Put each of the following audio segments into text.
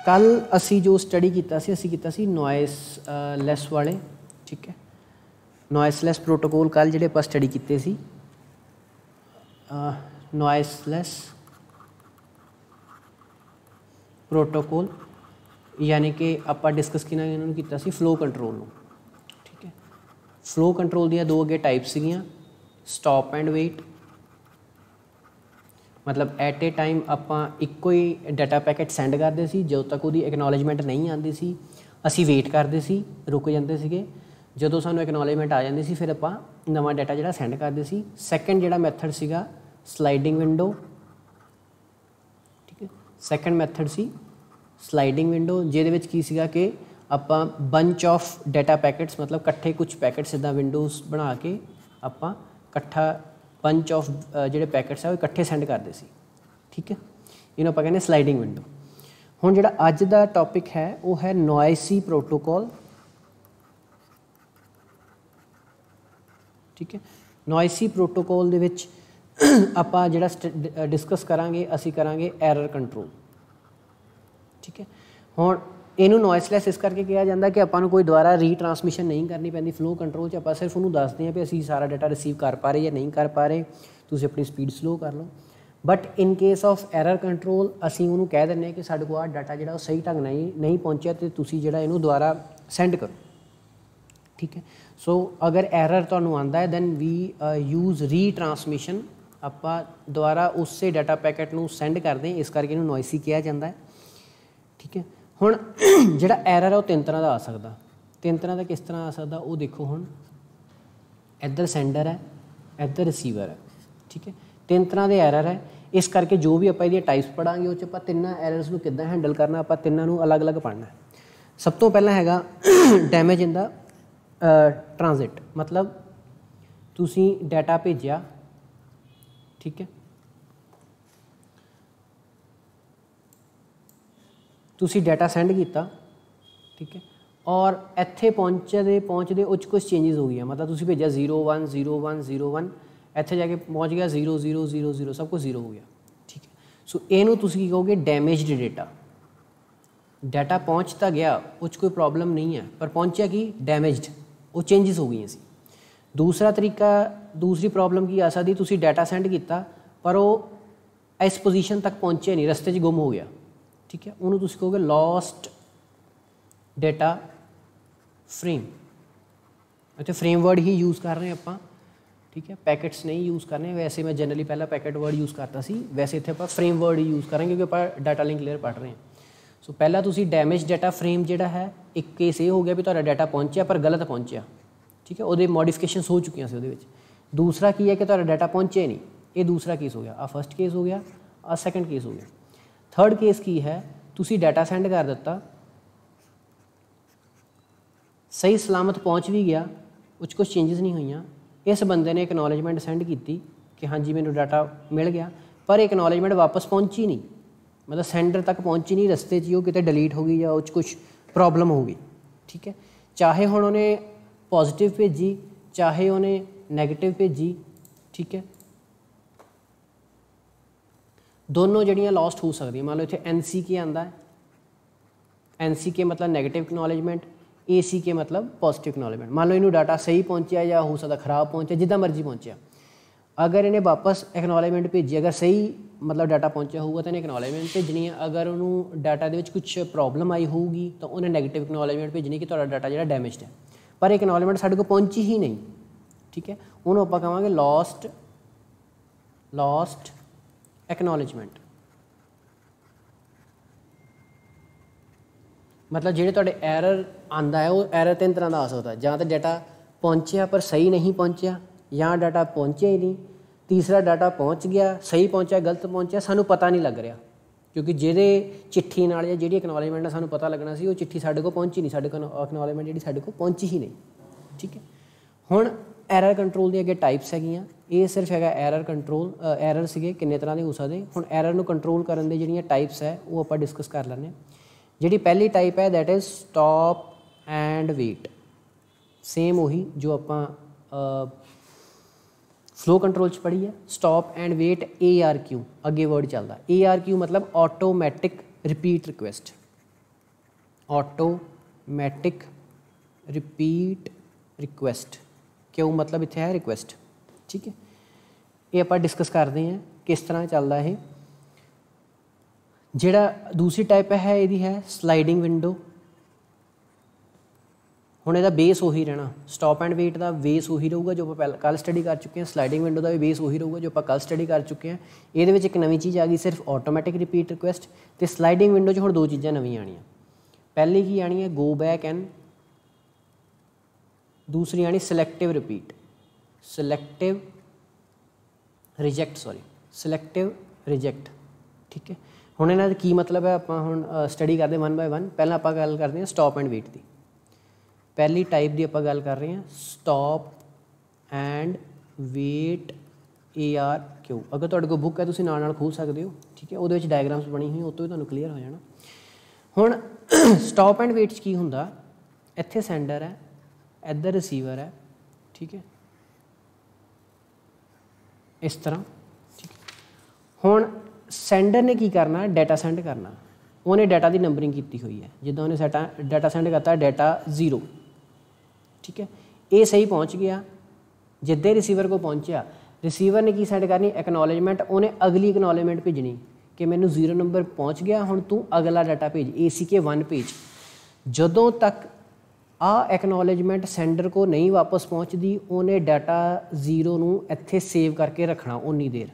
कल असी जो स्टडी किया असी किया नॉइस लैस वाले, ठीक है, नॉइस लैस प्रोटोकॉल कल जिहड़े आपां स्टडी किए सी, नॉइस लैस प्रोटोकॉल यानी कि आपां डिस्कस किया सी फ्लो कंट्रोल नूं, ठीक है। फ्लो कंट्रोल दियां दो अगे टाइप्स सीगियां, स्टॉप एंड वेट, मतलब एट ए टाइम आपां इक्को ही डाटा पैकेट सेंड करते सी, जो तक उहदी एक्नॉलेजमेंट नहीं आती सी असी वेट करते सी, रुक जाते सीगे, जो सानू एक्नॉलेजमेंट आ जाती सी फिर आपां नवां डाटा जिहड़ा सेंड करते सी। सैकेंड जिहड़ा मैथड सीगा स्लाइडिंग विंडो, ठीक है, सैकेंड मैथड सी स्लाइडिंग विंडो, जिहदे विच की सीगा कि आपां बंच ऑफ डाटा पैकेट्स मतलब कट्ठे कुछ पैकेट्स इदां विंडोज बना के आपां कट्ठा बंच ऑफ जिहड़े पैकेट्स है वो इकट्ठे सेंड करते सी, ठीक है, इन्हूं आपां कहने स्लाइडिंग विंडो। हुण जिहड़ा अज दा टॉपिक है वो है नॉइसी प्रोटोकॉल, ठीक है। नॉइसी प्रोटोकॉल दे विच आपां जिहड़ा डिस्कस करांगे असी करांगे एरर कंट्रोल, ठीक है। हुण इनू नॉइसलैस इस करके कहा जाता कि आपां नूं कोई दोबारा रीट्रांसमिशन नहीं करनी पैंदी फ्लो कंट्रोल च, आपां सिर्फ उन्होंने दसते हैं भी असी सारा डाटा रिसीव कर पा रहे या नहीं कर पा रहे, तुसीं अपनी स्पीड स्लो कर लो। But in case of error control असी उन्होंने कह दें कि साडे कोल डाटा जिहड़ा वो सही ढंग नहीं पहुँचा तो तुसीं जिहड़ा इहनूं दोबारा सेंड करो, ठीक है। सो अगर एरर तुहानूं आंदा है दैन वी यूज़ रीट्रांसमिशन, आपां दोबारा उस डाटा पैकेट नूं सेंड करते हैं, इस करके इहनूं नॉइसी कहा जाता है, ठीक है। हुण जिहड़ा एरर है वो तीन तरह का आ सकदा, तीन तरह का किस तरह आ सकदा वो देखो, हुण इधर सेंडर है इधर रिसीवर है, ठीक है, तीन तरह के एरर है। इस करके जो भी आपां इहदी टाइप्स पढ़ांगे उस आपां तिन्नां एरर्स नूं किद्दां हैंडल करना, आपां तिन्नां नूं अलग अलग पढ़ना है। सब तो पहला हैगा डैमेज इन द ट्रांजिट, मतलब तुसीं डाटा भेजिया, ठीक है, तुसी डाटा सेंड किया, ठीक है, और इत्थे पहुँचते उस कुछ चेंजिज हो गई, मतलब तुसी भेजा 01 01 01, इत्थे जाके पहुँच गया 0000 सब कुछ 0 हो गया, ठीक है। सो इनू तुसी की कहोगे डैमेज्ड डेटा, डाटा पहुँचता गया उस कोई प्रॉब्लम नहीं है पर पहुँचा कि डैमेज्ड, वो चेंजिज हो गई सी। दूसरा तरीका, दूसरी प्रॉब्लम की आ सकती, तुसी डाटा सेंड किया पर वो इस पोजीशन तक पहुँचे नहीं, रस्ते च गुम हो गया, ठीक है, उन्होंने तुसी कहोगे लॉस्ट डेटा फ्रेम, इतने फ्रेम वर्ड ही यूज़ कर रहे हैं आपां, ठीक है, पैकेट्स नहीं यूज़ कर रहे, वैसे मैं जनरली पहला पैकेट वर्ड यूज़ करता सी, वैसे इतने आपां फ्रेम वर्ड ही यूज़ करेंगे क्योंकि आपां डाटा लिंक लेयर पढ़ रहे हैं। सो पहला तुसी डैमेज डाटा फ्रेम जिहड़ा है, एक केस ये हो गया भी तुहाडा डाटा पहुँचा पर गलत पहुँचा, ठीक है, वो मॉडिफिकेशनस हो चुकी सी उहदे विच। दूसरा की है कि तुहाडा डाटा पहुँचे ही नहीं, ये दूसरा केस हो गया, आ फर्स्ट केस हो गया, आ सैकेंड केस हो गया। थर्ड केस की है, तुसी डाटा सेंड कर दिता, सही सलामत पहुँच भी गया, उस कुछ चेंजिज नहीं हुई, इस बंदे ने एक्नॉलेजमेंट सेंड की कि हाँ जी मैंने डाटा मिल गया, पर एक्नॉलेजमेंट वापस पहुँची नहीं, मतलब सेंडर तक पहुँची नहीं, रस्ते वो कितने डिलीट हो गई या उस कुछ प्रॉब्लम हो गई, ठीक है। चाहे हुण उन्हें पॉजिटिव भेजी चाहे उन्हें नैगेटिव भेजी, ठीक है, दोनों जड़ियाँ लॉस्ट हो सकती। मान लो इतने NCK आंदा है, NCK मतलब नैगेटिव एक्नॉलेजमेंट, ACK मतलब पॉजिटिव एक्नॉलेजमेंट। मान लो इनू डाटा सही पहुँचा या हो सकता खराब पहुँचा, जिदा मर्जी पहुँचा, अगर इन्हें वापस एक्नॉलेजमेंट भेजी, अगर सही मतलब डाटा पहुँचा होगा तो इन्हें एक्नॉलेजमेंट भेजनी है, अगर उन्होंने डाटा के कुछ प्रॉब्लम आई होगी तो उन्हें नैगेटिव एक्नॉलेजमेंट भेजनी कि तुहाडा डाटा जो डैमेज्ड है, पर एक्नॉलेजमेंट साडे को पहुँची ही नहीं, ठीक है, उन्होंने आपां कहांगे लॉस्ट एक्नॉलेजमेंट। मतलब जिहड़े तुहाडे एरर आंदा है वो एरर तीन तरह का आ सकता है, जां तो डाटा पहुँचा पर सही नहीं पहुँचा, या डाटा पहुँचे ही नहीं, तीसरा डाटा पहुँच गया सही पहुँचा गलत पहुँचा सानू पता नहीं लग रहा, क्योंकि जिहदे चिट्ठी नाल जां जिहड़ी एक्नॉलेजमेंट नाल सानू पता लगना सी वो चिट्ठी साडे को पहुँची नहीं, साडे को एक्नॉलेजमेंट जिहड़ी साडे को पहुँची ही नहीं, ठीक है। हुण एरर कंट्रोल दी अगे टाइप्स हैगियां, ये सिर्फ हैगा एरर कंट्रोल, एरर सीगे किन्ने तरह के हो सकते। हुण एरर नूं कंट्रोल करन दी जिहड़ियां टाइप्स है वो आपां डिस्कस कर लैंदे। जिहड़ी पहली टाइप है that is stop and wait, same वही जो आपां फ्लो कंट्रोल च पढ़ी है। स्टॉप एंड वेट ARQ अगे वर्ड चलता, ARQ मतलब automatic repeat request, automatic repeat request, क्यों मतलब इत्थे है रिक्वेस्ट। ठीक है, ये आप डिस्कस करते हैं किस तरह चलता है। जिहड़ा दूसरी टाइप है यदी है स्लाइडिंग विंडो। हुण इहदा बेस उही रहना, स्टॉप एंड वेट का बेस उही रहूगा जो आप कल स्टडी कर चुके हैं, स्लाइडिंग विंडो का भी बेस उही रहूगा जो आप कल स्टडी कर चुके हैं। ये एक नवी चीज़ आ गई सिर्फ ऑटोमैटिक रिपीट रिक्वेस्ट, तो स्लाइडिंग विंडो च हुण दो चीज़ां नवीं आनियां। पहली की आनी है गो बैक एंड, दूसरी आनी सिलैक्टिव रिपीट, सिलैक्टिव रिजैक्ट, सॉरी सिलैक्टिव रिजैक्ट। ठीक है, हुण इन्हां दा की मतलब है, आपां हुण स्टडी करदे वन बाय वन। पहलां आपां गल करदे हां स्टॉप एंड वेट की। पहली टाइप की आपां गल कर रहे हैं स्टॉप एंड वेट ARQ। अगर तुहाडे कोल बुक है तुसीं नाल नाल खोल सकदे हो। ठीक है, उहदे विच डायग्राम्स बनी हुई, उतों ही तुहानूं क्लीयर हो जाना। हुण स्टॉप एंड वेट की हुंदा, इत्थे सेंडर है, इधर रिसीवर है। ठीक है, इस तरह। ठीक है, हुण सेंडर ने की करना, डाटा सेंड करना। उन्हें डाटा की नंबरिंग की हुई है, जिद्दां उन्हें डाटा सेंड करता डाटा 0। ठीक है, ये सही पहुँच गया, जिद्दे रिसीवर को पहुँचा रिसीवर ने की सेंड करनी एक्नॉलेजमेंट, उन्हें अगली एक्नॉलेजमेंट भेजनी कि मैनू 0 नंबर पहुँच गया, हुण तू अगला डाटा भेज ACK 1 भेज। जदों तक आ एक्नॉलेजमेंट सेंडर को नहीं वापस पहुँचती उन्हें डाटा 0 नूं इत्थे सेव करके रखना, उन्नी देर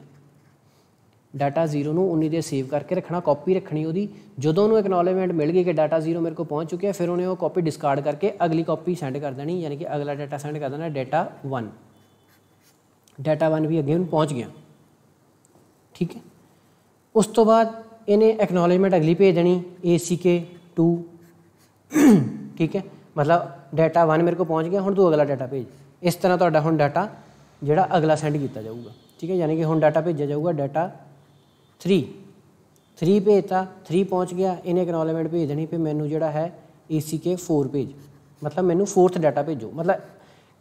डाटा 0 नूं उन्नी देर सेव करके रखना, कॉपी रखनी उहदी। जदों उन्होंने एक्नॉलेजमेंट मिल गई कि डाटा 0 मेरे को पहुँच चुके हैं, फिर उन्हें वो कॉपी डिस्कार्ड करके अगली कॉपी सेंड कर देनी, यानी कि अगला डाटा सेंड कर देना डाटा 1। डाटा 1 भी अगे पहुँच गया। ठीक है, उस तो बाद इन्हें एक्नॉलेजमेंट अगली भेज देनी ACK 2। ठीक है, मतलब डाटा 1 मेरे को पहुँच गया, हुण तू अगला डाटा भेज। इस तरह तुहाडा हुण डाटा जिहड़ा अगला सेंड किया जाऊगा। ठीक है, यानी कि हुण डाटा भेजा जाऊगा डाटा 3 भेजता, 3 पहुँच गया, इन्हें एक्नॉलेजमेंट भेज देनी फिर मैनू जिहड़ा है ACK 4 भेज, मतलब मैनू 4th डाटा भेजो। मतलब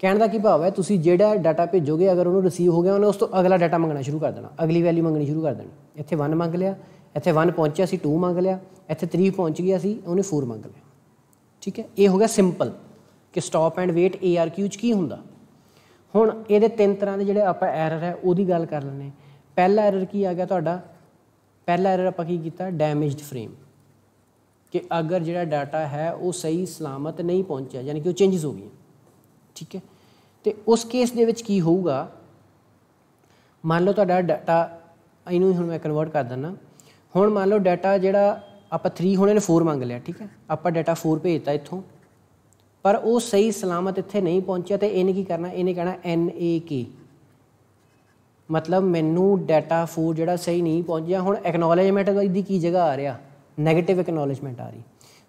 कहने का की भाव है तुसीं जिहड़ा डाटा भेजोगे अगर उन्होंने रिसीव हो गया उन्हें उस तो अगला डाटा मंगना शुरू कर देना, अगली वैल्यू मंगनी शुरू कर देनी। इत्थे 1 मंग लिया, इत्थे 1 पहुँचा सी 2 मंग लिया, इत्थे 3 पहुँच गया सी उन्हें 4 मंग लिया। ठीक है, ये हो गया सिंपल कि स्टॉप एंड वेट ARQ च की हुंदा। हुण इहदे 3 तरह के जिहड़े आपां एरर है उहदी गल कर लैंदे। पहला एरर की आ गया तुहाडा, पहला एरर आपां की कीता डैमेज्ड फ्रेम, कि अगर जिहड़ा डाटा है वो सही सलामत नहीं पहुँचा, यानी कि वो चेंजिस हो गई। ठीक है, तो उस केस दे विच की होऊगा, मान लो तुहाडा डाटा, इनू हुण मैं कन्वर्ट कर दिंदा। हुण मान लो डाटा जिहड़ा आपां 3 हुण इन्हें 4 मंग लिया। ठीक है, आपां डाटा 4 भेजता इत्थों, पर वो सही सलामत इत्थे नहीं पहुँचा, तो इन्हें की करना, इन्हें कहना NAK, मतलब मैनू डाटा 4 जिहड़ा सही नहीं पहुँचा। हुण एक्नॉलेजमेंट दी की जगह आ रहा, नैगेटिव एक्नॉलेजमेंट आ रही।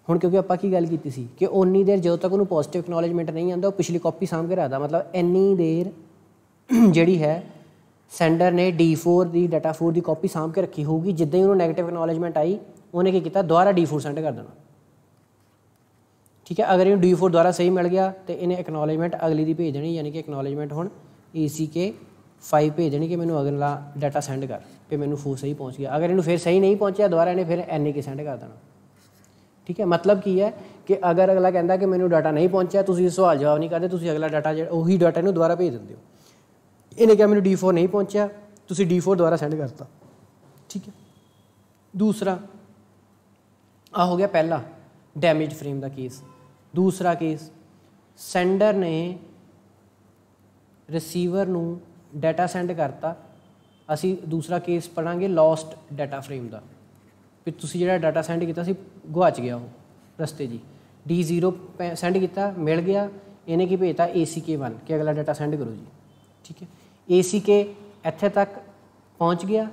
हुण क्योंकि आपां की गल कीती सी कि उन्नी देर जो तक उन्होंने पॉजिटिव एक्नॉलेजमेंट नहीं आता, वो पिछली कॉपी सामभ के रखता, मतलब इन्नी देर जिहड़ी है सेंडर ने D4 की डाटा 4 की कॉपी सामभ के रखी होगी। जिद्दां ही उन्होंने नैगेटिव एक्नॉलेजमेंट आई उन्हें की किया दोबारा D4 सेंड कर देना। ठीक है, अगर इन्हें D4 दोबारा सही मिल गया तो इन्हें एक्नॉलेजमेंट अगली दी भेज देनी, यानी कि एक्नॉलेजमेंट हुण ACK 5 भेज देनी कि मैनू अगला डाटा सेंड कर, फिर मैनू 4 सही पहुँच गया। अगर इन्हें फिर सही नहीं पहुँचा दोबारा इन्हें फिर NAK सेंड कर देना। ठीक है, मतलब की है कि अगर अगला कहता कि मैनू डाटा नहीं पहुँचा, तुसीं सवाल जवाब नहीं करते, तुसीं अगला डाटा उही डाटा इन्हूं दोबारा भेज देंदे हो। इन्हें क्या मैनू D4 नहीं पहुँचा, तुसीं D4 दोबारा सेंड करता। ठीक है, दूसरा आ हो गया पहला डैमेज फ्रेम का केस। दूसरा केस, सेंडर ने रिसीवर नूं डाटा सेंड करता। असी दूसरा केस पढ़ांगे लॉस्ट डाटा फ्रेम का, फिर तुसीं जिहड़ा डाटा सेंड किया सी गुआच गया वो रस्ते जी। D0 सेंड किया, मिल गया, इन्हें की भेजता ACK 1 कि अगला डाटा सेंड करो जी। ठीक है, ACK इत्थे तक पहुँच गया,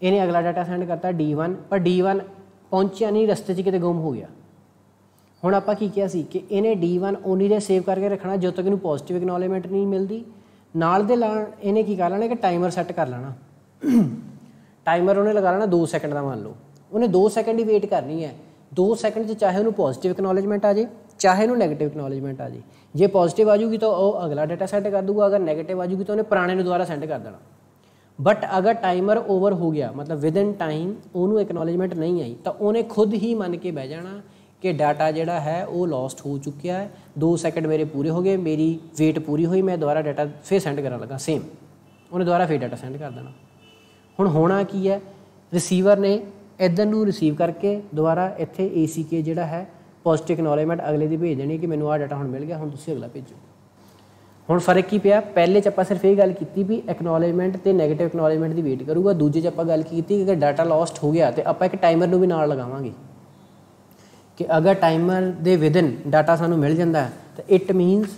इन्हें अगला डाटा सेंड करता D1, पर D1 पहुँचा नहीं, रस्ते किते गुम हो गया। हुण आपां की किया सी कि इन्हें D1 उन्नी देर सेव करके रखना जो तक इन्हूं पॉजिटिव एक्नॉलेजमेंट नहीं मिलती। नाल दे लाण इन्हें की कर लेना कि टाइमर सैट कर लेना। टाइमर उन्हें लगा लेना 2 सैकेंड का, मान लो उन्हें 2 सैकेंड ही वेट करनी है। 2 सैकेंड चाहे उन्होंने पॉजिटिव एक्नॉलेजमेंट आ जाए, चाहे उन्होंने नैगेटिव एक्नॉलेजमेंट आ जाए। जे पॉजिटिव आ जूगी तो वह अगला डाटा सेंड कर दूगा, अगर नैगेटिव आ जूगी तो उन्हें पुराने दोबारा सेंड कर देना। बट अगर टाइमर ओवर हो गया मतलब विद इन टाइम ਉਹਨੂੰ एक्नॉलेजमेंट नहीं आई तो उन्हें खुद ही मन के बह जाना कि डाटा जोड़ा है वो लॉस्ट हो चुका है, 2 सैकेंड मेरे पूरे हो गए, मेरी वेट पूरी हुई, मैं दोबारा डाटा फिर सेंड करन लगा सेम, उन्हें दोबारा फिर डाटा सेंड कर देना। हुण होना की है, रिसीवर ने इधर नूं रिसीव करके दोबारा इत्थे ACK जिहड़ा है पॉजिटिव एक्नॉलेजमेंट अगले दी भेज देनी कि मैनूं आ डाटा हुण मिल गया, हुण तुसीं अगला भेजो। हुण फर्क की पिया, पहले च आपां सिर्फ ये गल कीती भी एक्नॉलेजमेंट ते नैगेटिव एक्नॉलेजमेंट दी वेट करूगा, दूजे च आपां गल कीती कि अगर डाटा लॉस्ट हो गया तो आपां एक टाइमर नूं भी नाल लगावांगे कि अगर टाइमर दे विदन डाटा सानूं मिल जाता है तो इट मीनस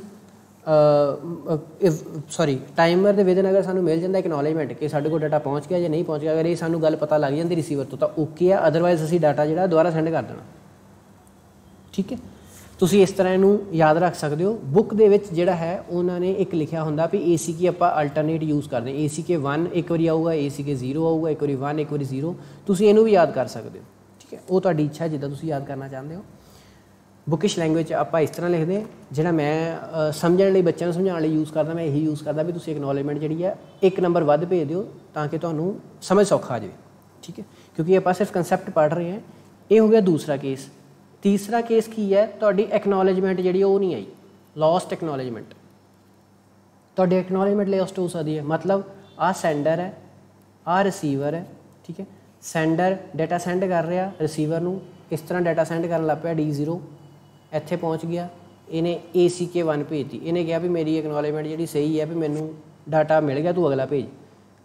टाइमर दे विदन अगर सानूं मिल जाता एक्नॉलेजमेंट कि साडे कोल डाटा पहुँच गया या नहीं पहुँच गया, अगर ये सानूं गल पता लग जाती रिसीवर तो ओके है, अदरवाइज असीं डाटा जिहड़ा दोबारा सेंड कर देना। ठीक है, तुसीं इस तरह इनू याद रख सकते हो। बुक दे विच जिहड़ा है उन्होंने एक लिखा हुंदा भी ACK आपां अल्टरनेट यूज़ करते हैं, ACK 1 एक बारी आऊगा, ACK 0 आऊगा, एक बारी 1 एक बारी 0, तुसीं इनू भी याद कर सकते हो। ठीक है, वो तुहाडी इच्छा जिद्दां तुसीं याद करना चाहते हो। बुकिश लैंगुएज आपां इस तरह लिखते हैं, जिहड़ा मैं समझण लई बच्चों नूं समझाउण लई यूज़ करदा, मैं यही यूज़ करदा भी तुसीं एक्नॉलेजमेंट जिहड़ी है 1 नंबर वध भेज दिओ ताकि तुहानूं समझ सौखा आ जाए। ठीक है, क्योंकि आपां सिर्फ कंसैप्ट पढ़ रहे हैं। ये हो गया दूसरा केस। तीसरा केस की है, तुहाडी एक्नॉलेजमेंट जिहड़ी वो नहीं आई, लॉस्ट एक्नॉलेजमेंट, तुहाडी एक्नॉलेजमेंट लॉस्ट हो सकती है। मतलब आ सेंडर है, आ रिसीवर है। ठीक है, सेंडर डाटा सेंड कर रहा रिसीवर नूं, इस तरह डाटा सेंड करन लग पिया D0, इत्थे पहुँच गया, इन्हें ACK 1 भेजती, इन्हें कहा भी मेरी एक्नॉलेजमेंट जिहड़ी सही है भी मैनूं डाटा मिल गया, तू अगला भेज।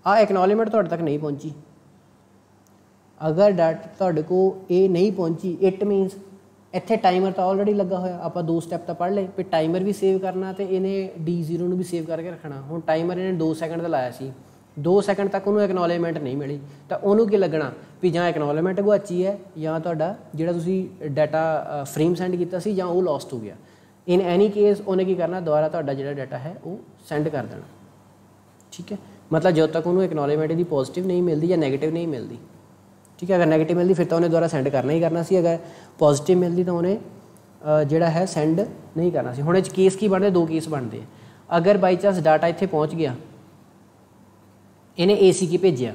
आ एक्नॉलेजमेंट तुहाडे तक नहीं पहुँची, अगर डाटा तुहाडे कोल ये नहीं पहुँची इट मीनस इत्थे टाइमर तो ऑलरेडी लगा होया, आपां 2 स्टैप तो पढ़ ले भी टाइमर भी सेव करना तो इन्हें D0 नूं भी सेव करके रखना। हुण टाइमर इन्हें 2 सैकेंड का लाया सी, 2 सैकेंड तक उन्होंने एक्नॉलेजमेंट नहीं मिली तो उन्होंने की लगना भी जां एक्नॉलेजमेंट गुआची है या तुहाडा जिहड़ा तुसीं डाटा फ्रेम सेंड कीता सी जां वो लॉस्ट हो गया। इन एनी केस उन्हें की करना दोबारा तुहाडा जिहड़ा डाटा है वो सेंड कर देना। ठीक है, मतलब जब तक उन्होंने एक्नॉलेजमेंट दी पॉजिटिव नहीं मिलती या नैगेटिव नहीं मिलती। ठीक है, अगर नैगेटिव मिलती फिर तो उन्हें दोबारा सेंड करना ही करना सी, अगर पॉजिटिव मिलती तो उन्हें जिहड़ा है सेंड नहीं करना सी। हुण इस केस की बनते, 2 केस बनते हैं। अगर बाई चांस डाटा इत्थे पहुँच गया, इन्हें ACK भेजिया,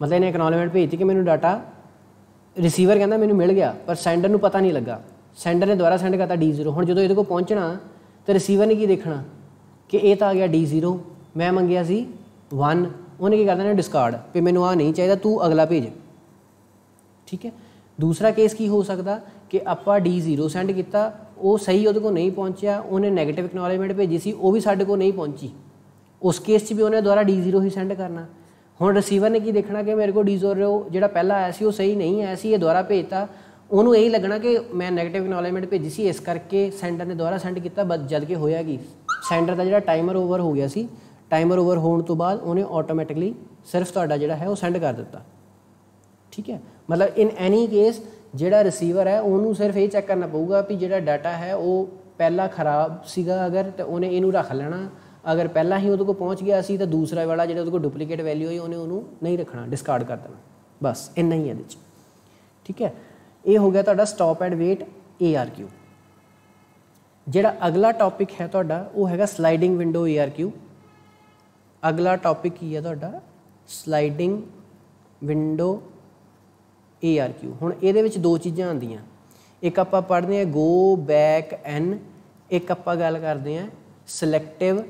मतलब इन्हें एक्नॉलेजमेंट भेजती कि मैनूं डाटा रिसीवर कहता मैनूं मिल गया पर सेंडर नूं पता नहीं लगा, सेंडर ने दोबारा सेंड करता D0। हुण जदों इहदे कोल पहुँचना तो रिसीवर ने की देखना कि ये तो आ गया D0, मैं मंगिया सी 1, उन्हें की कर देना डिस्कार्ड भी मैनूं आ नहीं चाहिए, तू अगला भेज। ठीक है, दूसरा केस की हो सकता कि आपां D0 सेंड किया, वो सही उहदे कोल नहीं पहुँचा, उन्हें नैगेटिव एक्नॉलेजमेंट भेजी सी, वो भी साडे कोल नहीं पहुँची, उस केस भी उन्हें दोबारा D0 ही सेंड करना। हुण रिसीवर ने की देखना कि मेरे को D0 जिहड़ा पहला आया सी वो सही नहीं आया सी, ये दोबारा भेजता, उन्होंने यही लगना कि मैं नैगेटिव एक्नॉलेजमेंट भेजी सी, इस करके सेंडर ने दोबारा सेंड किया। जद के होया कि सेंडर का जिहड़ा टाइमर ओवर हो गया सी, टाइमर ओवर होने तो बाद उन्हें ऑटोमैटिकली सिर्फ तुहाडा जिहड़ा है वो सेंड कर दिता। ठीक है, मतलब इन एनी केस जिहड़ा रिसीवर है उन्होंने सिर्फ ये चैक करना पऊगा भी जिहड़ा डाटा है वो पहला खराब सीगा अगर तो उन्हें इनू रख लेना, अगर पहला ही उहदे कोल पहुँच गया सी तो दूसरा वाला जिहड़ा उहदे कोल डुप्लीकेट वैल्यू है उन्हें उन्होंने नहीं रखना, डिस्कार्ड कर देना, बस इन्ना ही है। ठीक है, ये हो गया तुहाडा स्टॉप एंड वेट ARQ। जिहड़ा अगला टॉपिक है तुहाडा वो हैगा स्लाइडिंग विंडो ARQ। अगला टॉपिक की है तुहाडा स्लाइडिंग विंडो ARQ। हुण इहदे विच 2 चीज़ां आंदियां, एक आपां पढ़दे हैं गो बैक N, एक आपां गल करदे हैं सिलैक्टिव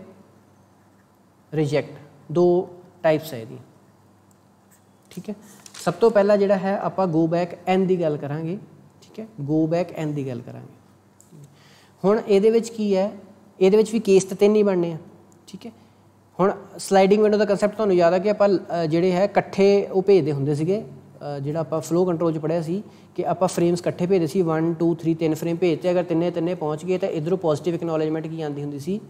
रिजैक्ट। 2 टाइप्स है इहदी। ठीक है, सब तो पहला जिहड़ा है आपां गो बैक N की गल करांगे। ठीक है, गो बैक N की गल करांगे। हुण इहदे विच की है, इहदे विच भी केस तो 3 ही बनने हैं। ठीक है, हुण स्लाइडिंग विंडो का कंसैप्ट तुहानूं याद है कि आपां जिहड़े है इकट्ठे वो भेजदे हुंदे सीगे, जिहड़ा आपां फ्लो कंट्रोल च पढ़िया सी कि आपां फ्रेम्स इकट्ठे भेजदे सी, 1 2 3 3 फ्रेम भेजते, अगर तिन्ने पहुँच गए तो इधरों पॉजिटिव एक्नॉलेजमेंट की आती हुंदी सी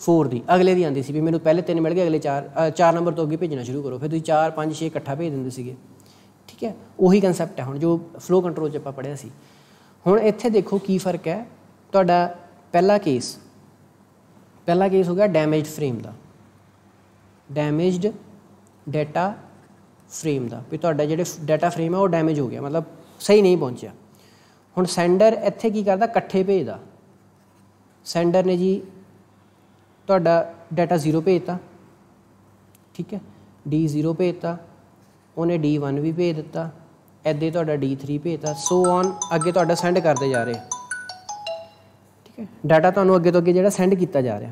4 दी, अगले दी आती सी भी मैनूं पहले 3 मिल गए, अगले 4 नंबर तो अगे भेजना शुरू करो, फिर तुसीं 4 5 6 इकट्ठा भेज दिंदे सीगे। ठीक है, उही कंसैप्ट है हुण जो फ्लो कंट्रोल च आपां पढ़िया सी। हुण इत्थे देखो की फर्क है। तुहाडा पहला केस हो गया डैमेज्ड फ्रेम का, डैमेज्ड डाटा फ्रेम का भी तुहाडा जिहड़े डाटा फ्रेम है वो डैमेज हो गया, मतलब सही नहीं पहुँचा। हुण सेंडर इत्थे की करदा इकट्ठे भेजदा, सेंडर ने जी तुहाडा डाटा 0 भेजता। ठीक है, D0 भेजता, उन्हें D1 भी भेज दिता, इदां तुहाडा D3 भेजता, सो ऑन अगे तुहाडा सेंड करते जा रहे। ठीक है, डाटा तुहानूं अगे तो अगे जिहड़ा सेंड किया जा रहा।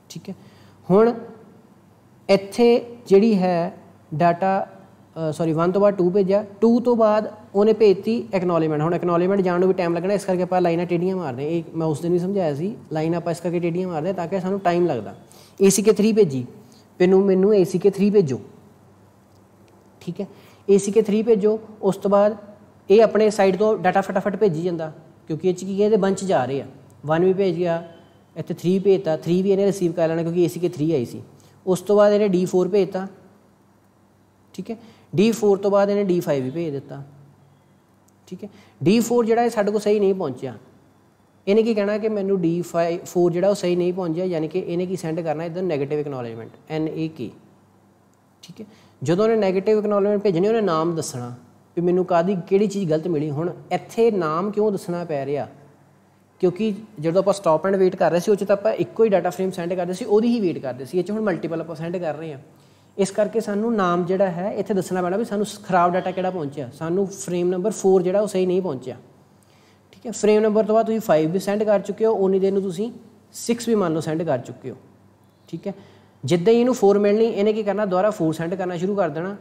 ठीक है, हुण इत्थे जिहड़ी है डाटा सॉरी 1 तो बाद 2 भेजा, 2 तो बाद उन्हें भेजती एक्नॉलेजमेंट। हुण एक्नॉलेजमेंट जाण भी टाइम लगना, इस करके आपां लाइनां टेढ़ियां मारदे। ये मैं उस दिन भी समझाया सी, लाइन आपां इस करके टेढ़ियां मारदे ताकि सानूं टाइम लगदा। ACK3 भेजी, मैनूं ACK3 भेजो। ठीक है, ACK3 भेजो, उस तो बाद ये अपने साइड तो डाटा फटाफट भेजी जाता, क्योंकि ये की है बंच जा रहे हैं। 1 भी भेज गया, इत्थे 3 भेजता, 3 भी इन्हें रिसीव कर लेना क्योंकि ACK3 आई सी। उस तो बाद इन्हें D4 भेजता। ठीक है, D4 तो बाद इन्हें D5 भी भेज दिता। ठीक है, D4 जिहड़ा साडे कोल सही नहीं पहुंचा, इन्हें की कहना कि मैनू D4 जिहड़ा वो सही नहीं पहुंचा, यानी कि इन्हें की सेंड करना इधर नैगेटिव एक्नॉलेजमेंट NAK। ठीक है, जो उन्हें नैगेटिव एक्नॉलेजमेंट भेजनी, उन्हें नाम दसना भी मैनू कादी किहड़ी चीज़ गलत मिली। हुण इत्थे नाम क्यों दसना पै रहा, क्योंकि जो आप स्टॉप एंड वेट कर रहे थे उस तो आप एको ही डाटा फ्रेम सेंड करते सी, ही वेट करते सी। ये हुण मल्टीपल आप सेंड कर रहे हैं, इस करके सानू नाम जिहड़ा है इत्थे दसना पैना भी सानू खराब डाटा किहड़ा पहुंचा। सानू फ्रेम नंबर 4 जिहड़ा वो सही नहीं पहुंचा। ठीक है, फ्रेम नंबर तो बाद तुसीं 5 भी सेंड कर चुके हो, उन्नी देर नूं तुसीं 6 भी मान लो सेंड कर चुके हो। ठीक है, जिद्दां ही इनू 4 मिलनी, इन्हें की करना दोबारा 4 सेंड करना शुरू कर देना।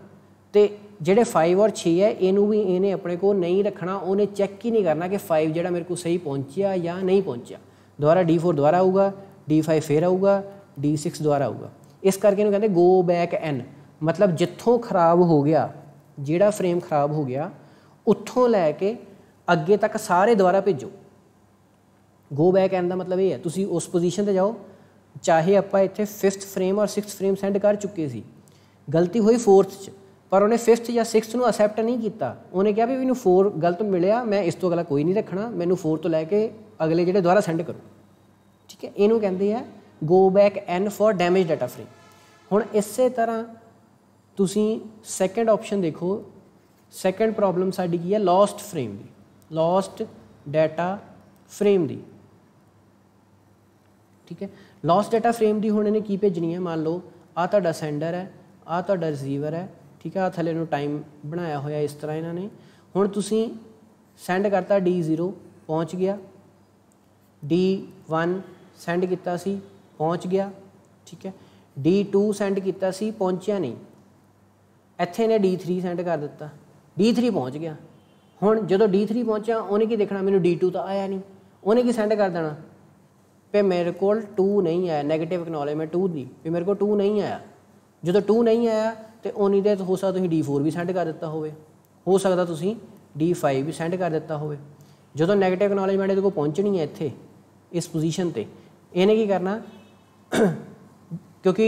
तो जिहड़े 5 और 6 है इनू भी इन्हें अपने को नहीं रखना, उन्हें चैक ही नहीं करना कि 5 जिहड़ा मेरे को सही पहुंचा या नहीं पहुंचा। दोबारा D4 दोबारा आऊगा, D5 फिर आऊगा, D6 दोबारा आऊगा। इस करके इन्हूं कहते गो बैक N, मतलब जिथों खराब हो गया, जिहड़ा फ्रेम खराब हो गया उत्थों लैके अगे तक सारे दोबारा भेजो। गो बैक N का मतलब ये है तुसीं उस पोजीशन पर जाओ, चाहे आपां इत्थे 5th फ्रेम और 6th फ्रेम सेंड कर चुके सी, गलती हुई 4th पर उन्हें 5th या 6th नूं असैप्ट नहीं किया। उन्हें कहा भी मैनूं 4 गलत मिलिया, मैं इस तो अगला कोई नहीं रखना, मैनूं 4 तो लैके अगले जिहड़े दोबारा सेंड करो। ठीक है, इनू कहते हैं go back N for damage data frame. हुण इसे तरह तुसीं सैकेंड ऑप्शन देखो, सैकेंड प्रॉब्लम साडी की है लॉस्ट फ्रेम दी, लॉस्ट डाटा फ्रेम दी। ठीक है, लॉस्ट डाटा फ्रेम दी हुण इन्हें की भेजनी है, मान लो आ तुहाडा सेंडर है, आ तुहाडा रिसीवर है। ठीक है, आ थल्ले नूं टाइम बनाया होया इस तरह इन्होंने। हुण तुसीं सेंड करता, D0 पहुँच गया, D1 सेंड किया सी पहुँच गया। ठीक है, D2 सेंड किया सी पहुँचा नहीं, इत्थे ने D3 सेंड कर दिता, D3 पहुँच गया। हुण जदों D3 पहुँचा उन्हें की देखना मैनूं D2 तो आया नहीं, उन्हें की सेंड कर देना पे मेरे को 2 नहीं आया, नैगेटिव एक्नॉलेजमेंट 2 दी भी मेरे को 2 नहीं आया। जो 2 नहीं आया तो उन्नी देर हो सकता तुसीं D4 भी सेंड कर दिता हो सकता तुसीं D5 भी सेंड कर दिता हो। जो नैगेटिव एक्नॉलेजमेंट इहदे कोल पहुँचनी है इत्थे इस पोजीशन ते, इन्हें की करना क्योंकि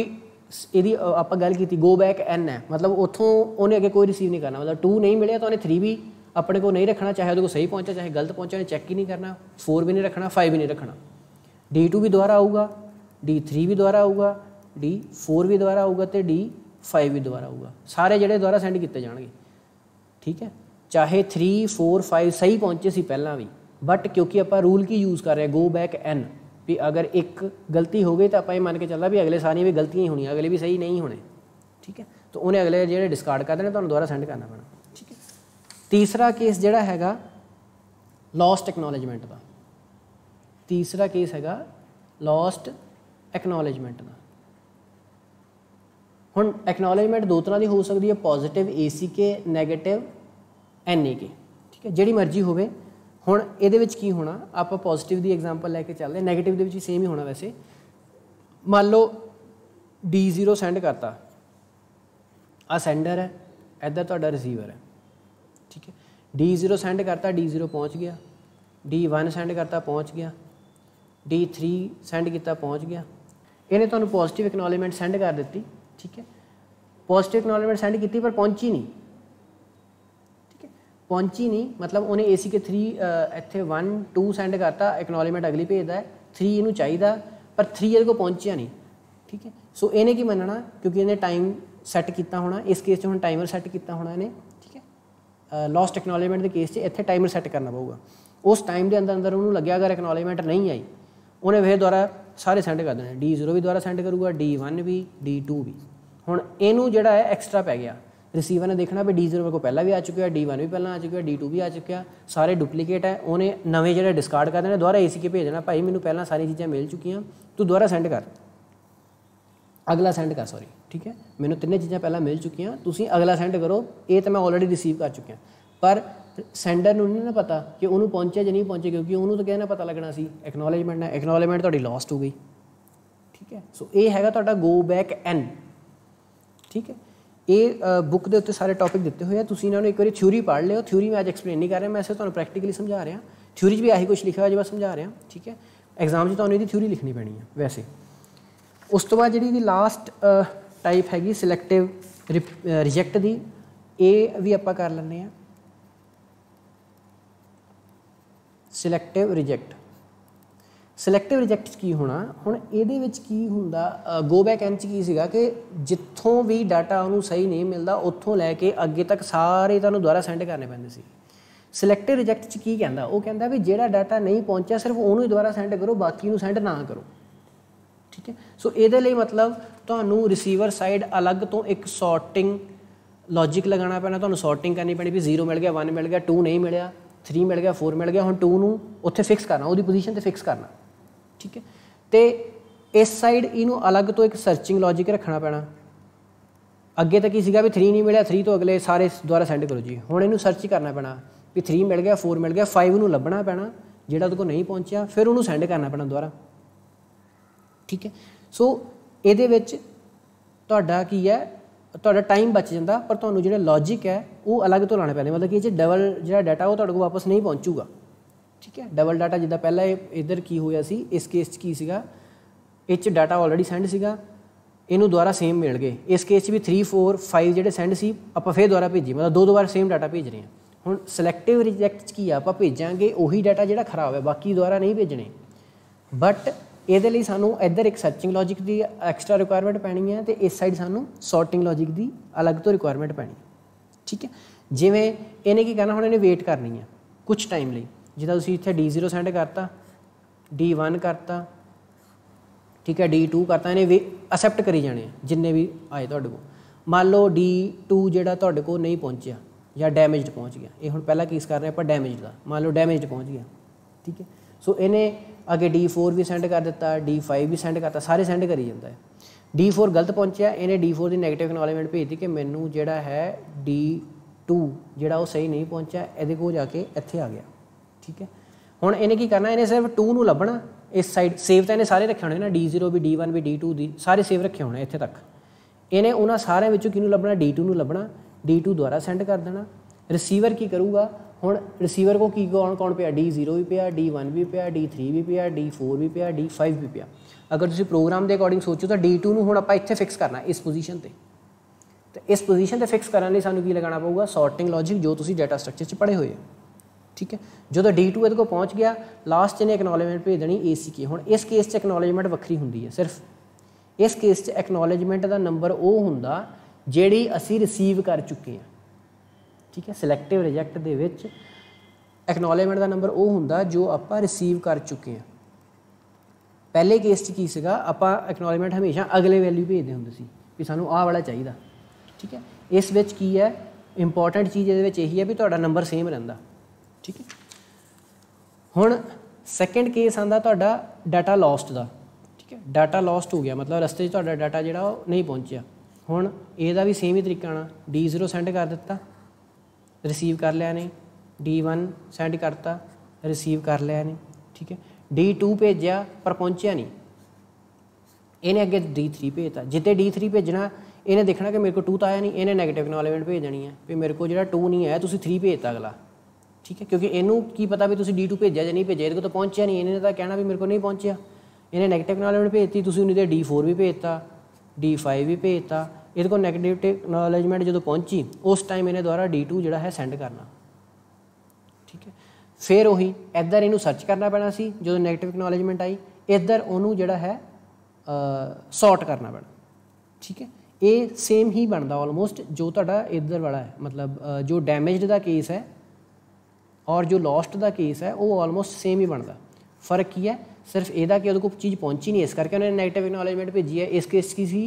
यदि आप गल की गो बैक N है, मतलब उतों उन्हें अगे कोई रिसीव नहीं करना, मतलब 2 नहीं मिले तो उन्हें 3 भी अपने को नहीं रखना, चाहे वो सही पहुँचा चाहे गलत पहुँचा, उन्हें चेक ही नहीं करना। 4 भी नहीं रखना, 5 भी नहीं रखना। D2 भी दोबारा आऊगा, D3 भी दोबारा आऊगा, D4 भी दोबारा आऊगा तो D5 भी दोबारा आऊगा, सारे जिहड़े दोबारा सेंड किए जाएंगे। ठीक है, चाहे 3, 4, 5 सही पहुँचे सी पहला भी, बट क्योंकि आप रूल की यूज़ कर रहे हैं गो बैक N भी अगर एक गलती हो गई तो आप ये मान के चलना भी अगले सारियां भी गलतियां ही होनी, अगले भी सही नहीं होने। ठीक है, तो उन्हें अगले जो डिस्कार्ड कर देने तो दोबारा सेंड करना पैना। ठीक है, तीसरा केस जोड़ा है लॉस्ट एक्नॉलेजमेंट का, तीसरा केस है लॉस्ट एक्नॉलेजमेंट का। हुण एक्नॉलेजमेंट 2 तरह की हो सकती है, पॉजिटिव ACK, नैगेटिव NAK। ठीक है, जिहड़ी मर्जी होवे। हुण इहदे विच की होना, आप पॉजिटिव की एग्जाम्पल लैके चलते, नैगेटिव दे विच सेम ही होना। वैसे मान लो D0 सेंड करता, आ सेंडर है, इधर तुहाडा रिसीवर है। ठीक है, D0 सेंड करता, D0 पहुँच गया, D1 सेंड करता पहुँच गया, D3 सेंड किया पहुँच गया। इन्हें तुहानूं पॉजिटिव एक्नॉलेजमेंट सेंड कर दी। ठीक है, पॉजिटिव एक्नॉलेजमेंट सेंड की पर पहुँची नहीं। ठीक है, पहुँची नहीं मतलब उन्हें ACK3 इत्थे 1, 2 सेंड करता, एक्नॉलेजमेंट अगली भेजदा है, 3 इनू चाहिदा पर 3 इहदे कोल पहुँचिया नहीं। ठीक है, सो इन्हें की मनना क्योंकि इन्हें टाइम सैट किया होना, इस केस च हुण टाइमर सैट किया होना इन्हें। ठीक है, लॉस्ट एक्नॉलेजमेंट के केस इत्थे टाइमर सैट करना पऊगा। उस टाइम के अंदर अंदर उन्होंने लग्या अगर एक्नॉलेजमेंट नहीं आई, उन्हें फिर दोबारा सारे सेंड कर देने, D0 भी दोबारा सेंड करूँगा, D1 भी, D2 भी। हुण इनू जिहड़ा है एक्सट्रा पै गया, रिसीवर ने देखना भी D0 मेरे को पहला भी आ चुका, D1 भी पहला आ चुका, D2 भी आ चुका, सारे डुप्लीकेट है, उन्हें नवे जो डिस्कार्ड कर देने, दोबारा ACK भेज देना, भाई मैनू पहला सारी चीज़ां मिल चुकियां, तू दोबारा सेंड कर, अगला सेंड कर, सॉरी ठीक है, मैनू तिन्ने चीज़ां पहला मिल चुकियां, तुसीं अगला सेंड करो, ये तो मैं ऑलरेडी रिसीव कर चुकिया। पर सेंडर नूं नहीं ना पता कि उन्होंने पहुंचे या नहीं पहुंचे, क्योंकि उन्होंने तो कहना पता लगना सी एक्नॉलेजमेंट है, एक्नॉलेजमेंट तुहाडी लॉस्ट हो गई। ठीक है, सो ये हैगा तुहाडा गो बैक एन। ठीक है, ये बुक के उत्ते सारे टॉपिक दिते हुए हैं, तुसीं इन्हां नूं एक बार थ्योरी पढ़ लिओ। थ्योरी मैं अज एक्सप्लेन नहीं कर रहा, मैं सिर्फ तुहानूं प्रैक्टिकली समझा रहा, थ्योरी भी आही कुछ लिखा हुआ जो मैं समझा रहा। ठीक है, एग्जाम में तुहानूं इहदी थ्योरी लिखनी पैनी है वैसे। उस तो बाद जिहड़ी लास्ट टाइप हैगी सिलैक्टिव रिजैक्ट दी, ये भी आपां कर लैंदे आ। सिलैक्टिव रिजैक्ट, सिलैक्टिव रिजैक्ट की होना, हुण इहदे विच की हुंदा, गो बैक एन च की सीगा कि जित्थों भी डाटा उन्होंने सही नहीं मिलता उत्थों लैके अगे तक सारे तुहानूं दुबारा सेंड करने पैंदे सी। सिलैक्टिव रिजैक्ट च की कहंदा, वो कहंदा भी जिहड़ा डाटा नहीं पहुंचा सिर्फ उहनूं ही दुबारा सेंड करो, बाकी नूं सेंड ना करो। ठीक है, सो इहदे लई मतलब तुहानूं रिसीवर साइड अलग तो एक सॉर्टिंग लॉजिक लगाना पैना, तुहानूं सॉर्टिंग करनी पैनी भी 0 मिल गया, 1 मिल गया, 2 नहीं मिलिया, 3 मिल गया, 4 मिल गया, हुण 2 नूं उत्थे फिक्स करना, उहदी पोजीशन ते फिक्स करना। ठीक है, तो इस साइड इनू अलग तो एक सर्चिंग लॉजिक रखना पैना। अगे तो की सीगा भी 3 नहीं मिलिया, 3 तो अगले सारे दोबारा सेंड करो जी, हुण इनू सर्च करना पैना भी 3 मिल गया, 4 मिल गया, 5 नूं लभना पैना जिहड़ा उहदे कोल नहीं पहुंचिया, फिर उहनूं सेंड करना पैना दोबारा। ठीक है, सो इहदे विच तुहाडा की है, तुहाडा टाइम बच जाता, पर तुहानूं जिहड़ा लॉजिक है वो अलग तो लाने पैंदे, मतलब कि डबल जिहड़ा डाटा वो तुहाडे कोल वापस नहीं पहुंचूगा। ठीक है, डबल डाटा जिद्दां पहला इधर की होया सी, इस केस च की सीगा, इस डाटा ऑलरेडी सेंड सीगा, इनू दोबारा सेम मिल गए, इस केस भी 3 4 5 जिहड़े सेंड सी आपां फिर दोबारा भेजी, मतलब दो बार सेम डाटा भेज रहे हैं। हुण सिलैक्टिव रिजैक्ट की आपां भेजांगे उही डाटा जिहड़ा खराब है, बाकी दोबारा नहीं भेजने। बट इहदे लई सानूं इधर एक सर्चिंग लॉजिक की एक्सट्रा रिक्वायरमेंट पैनी है, तो इस साइड सानूं सॉर्टिंग लॉजिक की अलग तो रिक्वायरमेंट पैनी। ठीक है, जिवें इहने की करना, हुण इहने वेट करनी है कुछ टाइम लई, जिद्दां तुसीं इत्थे D0 सेंड करता, D1 करता, ठीक है, D2 करता, इन्हें असैप्ट करी जाने जिन्ने भी आए तुहाडे कोल। मान लो D2 जिहड़ा तुहाडे कोल नहीं पहुंचिया या डैमेज्ड पहुंच गया, ये हुण पहला केस कर रहे हैं आपां डैमेज का, मान लो डैमेज्ड पहुंच गया। ठीक है, सो इन्हें अगे D4 भी सेंड कर दिता, D5 भी सेंड करता, सारे सेंड करी जाता है। D4 गलत पहुंचिया, इन्हें D4 की नैगेटिव एक्नॉलेजमेंट भेज दी कि मैनू जिहड़ा है D2 जिहड़ा वो सही नहीं पहुंचा, इहदे कोल जाके इत्थे आ गया। ठीक है, हुण इन्हें की करना, इन्हें सिर्फ 2 नूं लभना, इस साइड सेव तो इन्हें सारे रखे होने ना, D0 भी, D1 भी, D2 दी सारे सेव रखे होने इत्थे तक। इन्हें उन्हां सारे विचों किहनूं लभना, D2 नूं लभना, D2 दोबारा सेंड कर देना। रिसीवर की करूँगा, हुण रिसीवर को की कौन कौन पिया, D0 भी पिया, D1 भी पिया, D3 भी पिया, D4 भी पिया, D5 भी पिया। अगर तुसीं प्रोग्राम के अकॉर्डिंग सोचो तो D2 नूं हुण आपां इत्थे फिक्स करना इस पोजीशन ते, तो इस पोजीशन ते फिक्स करने लई सानूं की लगाना पऊगा, सॉर्टिंग लॉजिक जो तुसीं डाटा स्ट्रक्चर च पढ़े हुए हो। ठीक है, जो D2 इहदे कोल पहुँच गया, लास्ट इन्हें एक्नॉलेजमेंट भेज देनी ACK। हुण इस केस च एक्नॉलेजमेंट वक्री हुंदी है, सिर्फ इस केस च एक्नॉलेजमेंट का नंबर वो हुंदा जिहड़ी असीं रिसीव कर चुके हैं। ठीक है, सिलैक्टिव रिजैक्ट दे विच एक्नॉलेजमेंट का नंबर वो हुंदा जो आपां रिसीव कर चुके हैं। पहले केस च की सीगा, आपां एक्नॉलेजमेंट हमेशा अगले वैल्यू भेजदे हुंदे सी भी सानूं आह वाला चाहिदा। ठीक है, इस विच की है इंपॉर्टेंट चीज़ इहदे विच यही है भी तुहाडा नंबर सेम रहिंदा। ठीक है, हुण सैकेंड केस आंदा तुहाडा डाटा लॉस्ट का। ठीक है, डाटा लॉस्ट हो गया, मतलब रस्ते तुहाडा डाटा जिहड़ा नहीं पहुंचिया। हुण इहदा भी सेम ही तरीका आना, D0 सेंड कर दिता, रिसीव कर लिया नहीं, D1 सेंड करता, रिसीव कर लिया नहीं। ठीक है, D2 भेजा पर पहुंचिया नहीं, इन्हें अगे D3 भेजता, जिते D3 भेजना इन्हें देखना कि मेरे को 2 तो आया नहीं, इन्हें नैगेटिव एक्नॉलेजमेंट भेज देनी है भी मेरे को जो 2 नहीं आया, तुसीं 3 भेजता अगला। ठीक है, क्योंकि इनू की पता भी तुसीं D2 भेजा या नहीं भेजा, इहदे को तो पहुंचिया नहीं, इन्हें तो कहना भी मेरे को नहीं पहुंचिया, इन्हें नैगेटिव एक्नॉलेजमेंट भेजती, तुसीं उन्हीं दे D4 भी भेजता, D5 भी भेजता, इहदे को नैगेटिव एक्नॉलेजमेंट जो पहुंची उस टाइम इन्हें द्वारा D2 जिहड़ा है सेंड करना। ठीक है, फिर उही इधर इनू सर्च करना पैना सी, जो नैगेटिव एक्नॉलेजमेंट आई इधर उन्होंने जिहड़ा है सॉर्ट करना पैना। ठीक है, ये सेम ही बनता ऑलमोस्ट जो तुहाडा इधर वाला है, मतलब जो डैमेज्ड का केस है और जो लॉस्ट का केस है वो ऑलमोस्ट सेम ही बनता। फर्क की है सिर्फ यदा कि उहदे कोल चीज़ पहुंची नहीं, इस करके उन्होंने नैगेटिव एक्नॉलेजमेंट भेजी है। इस केस की सी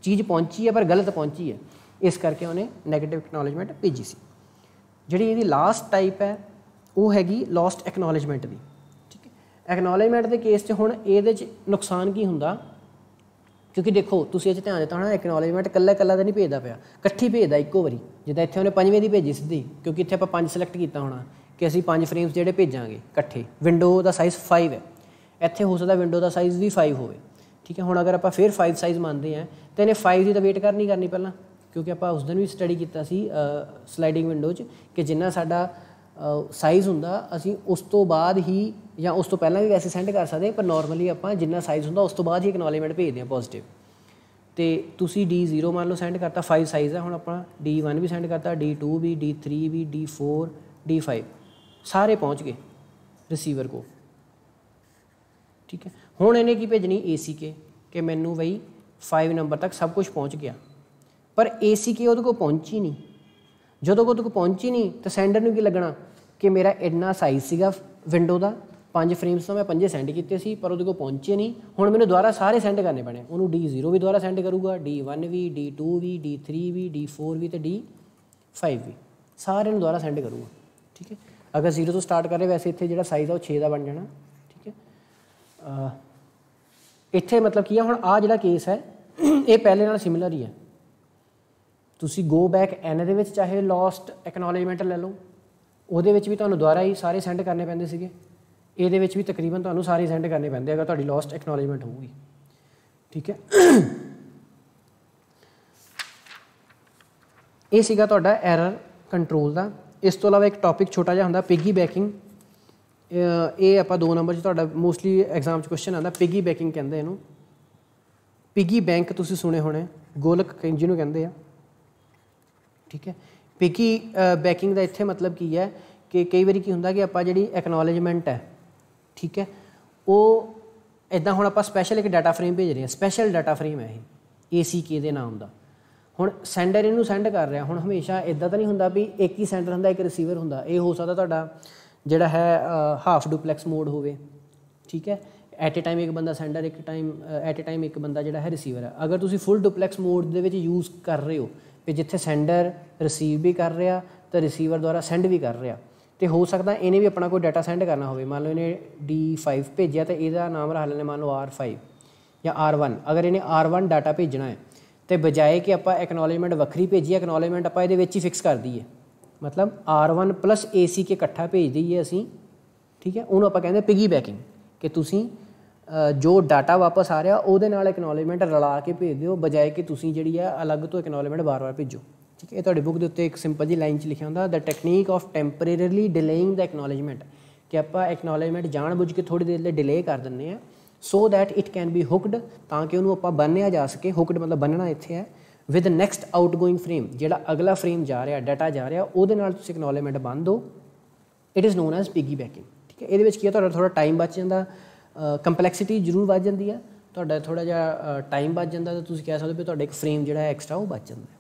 चीज़ पहुंची है पर गलत पहुंची है, इस करके उन्हें नैगेटिव एक्नॉलेजमेंट भेजी सी। जिहड़ी इहदी लास्ट टाइप है वो हैगी लॉस्ट एक्नॉलेजमेंट दी। ठीक है, एक्नॉलेजमेंट के केस च हुण इहदे च नुकसान की हुंदा, क्योंकि देखो तुसीं इह ध्यान दित्ता होना एक्नॉलेजमेंट कल्ला कल्ला तो नहीं भेजदा पिया, इकट्ठी भेजदा इक्को वारी। जिद्दां इत्थे उन्हें 5वें दी भेजी सीधी, क्योंकि इत्थे आपां 5 सिलेक्ट कीता होना कि असीं 5 फ्रेम्स जिहड़े भेजांगे इकट्ठे। विंडो का साइज़ 5 है, इत्थे हो सकदा विंडो का साइज़ भी 5 होवे। ठीक है, हुण अगर आपां फिर 5 साइज़ मानते हैं तो इन्हें 5 की तो वेट करनी पहलां, क्योंकि आपां उस दिन भी स्टडी कीता सी स्लाइडिंग विंडो च कि जिन्ना साडा साइज़ हुंदा असीं उस तो बाद ही या उस तो पहलां भी वैसे सेंड कर सकदे, पर नॉर्मली आपां जिन्ना साइज़ हुंदा उस तो बाद ही एक्नॉलेजमेंट भेजदे हैं पॉजिटिव। तो तुसीं D0 मान लो सेंड करता, 5 साइज़ है, हुण आपां D1 भी सेंड करता, D2 भी, D3 भी, D4, D5 सारे पहुँच गए रिसीवर को। ठीक है, हुण इन्हें की भेजनी ACK कि मैनू बई 5 नंबर तक सब कुछ पहुँच गया, पर ACK उहदे कोल पहुँची नहीं। जदों उहदे कोल पहुँची नहीं तो सेंडर नूं की लगना कि मेरा इन्ना साइज़ सीगा विंडो का, 5 फ्रेम्स तो मैं 5 सेंड किए सी, पर उहदे कोल पहुँचे नहीं। हुण मैनूं दुबारा सारे सेंड करने पैणे, उहनूं D0 भी दुबारा सेंड करूँगा, D1 भी, D2 भी, D3 भी, D4 भी, तो D5 भी, सारे नूं दुबारा सेंड करूँगा। ठीक है, अगर 0 तो स्टार्ट कर रहे, वैसे इत्थे जिहड़ा साइज़ है 6 का बन जाना। ठीक है, इत्थे मतलब की हुण आ जिहड़ा केस है ये पहले नाल सिमिलर ही है। तुसी गो बैक एन दे विच चाहे लॉस्ट एक्नॉलेजमेंट ले लो, उहदे विच भी तुहानूं दुबारा ही सारे सेंड करने पैंदे सीगे, इहदे विच भी तकरीबन तुहानूं सारे सेंड करने पैंदे अगर तुहाडी लॉस्ट एक्नॉलेजमेंट होगी। ठीक है, ये सीगा तुहाडा एरर कंट्रोल का। इस तो इलावा एक टॉपिक छोटा जिहा हुंदा पिगी बैकिंग, ये आपां 2 नंबर तुहाडा मोस्टली एग्जाम च क्वेश्चन आंदा। पिगी बैकिंग कहंदे इहनूं, पिगी बैंक तुसीं सुने होने, गोलक जिहनूं कहंदे आ। ठीक है, पिगी बैकिंग का इत्थे मतलब की है कि कई बारी की हुंदा कि आपां जिहड़ी एक्नॉलेजमेंट है, ठीक है, वो इदां हुण आपां स्पैशल एक डाटा फ्रेम भेज रहे हैं, स्पैशल डाटा फ्रेम है ये ACK दे नाम का। हुण सेंडर इनू सेंड कर रहा, हुण हमेशा इदां तो नहीं हुंदा भी एक ही सेंडर हुंदा एक रिसीवर हुंदा। ये हो सकदा तुहाडा जिहड़ा है हाफ डुपलैक्स मोड होवे। ठीक है, एट ए टाइम एक बंदा सेंडर, एक टाइम एट ए टाइम एक बंदा जिहड़ा है रिसीवर है। अगर तुसीं फुल डुपलैक्स मोड दे विच यूज़ कर रहे हो कि जिथे सेंडर रिसीव भी कर रहा तो रिसीवर द्वारा सेंड भी कर रहा, तो हो सकता इन्हें भी अपना कोई डाटा सेंड करना हो। मान लो इन्हें D5 भेजा तो यदा नाम रख लें मान लो R5 या R1। अगर इन्हें R1 डाटा भेजना है तो बजाए कि आप एक्नॉलेजमेंट वक्री भेजिए, एक्नॉलेजमेंट आप ये ही फिक्स कर दीए, मतलब R1 प्लस ACK इकट्ठा भेज दईए असी। ठीक है, उन्होंने आप कहते पिगी बैकिंग कि तुसी जो डाटा वापस आ रहा वो एक्नॉलेजमेंट रला के भेज दो, बजाए कि तुसी जिहड़ी है अलग तो एक्नॉलेजमेंट बार बार भेजो। ठीक है, ये बुक के उत्ते एक सिंपल जी लाइन च लिखा होंदा, the technique of temporarily delaying the acknowledgement, कि आप एक्नॉलेजमेंट जानबूझ के थोड़ी देर लिए डिले कर देंगे हैं so that it can be hooked, ताकि उन्होंने आप बन्निया जा सके। हुकड मतलब बन्नना इत्थे है विद नैक्सट आउटगोइंग फ्रेम, जिहड़ा अगला फ्रेम जा रहा डाटा जा रहा वो एक्नॉलेजमेंट बन दो। It is known as piggybacking. ठीक है, ये की थोड़ा टाइम बच जाता, कंपलैक्सिटी जरूर बच जाती है, थोड़ा जिहा टाइम बच जाता, तो तुसीं कह सकते हो भी तुहाडा एक फ्रेम जिहड़ा एक्सट्रा वो बच जाता है।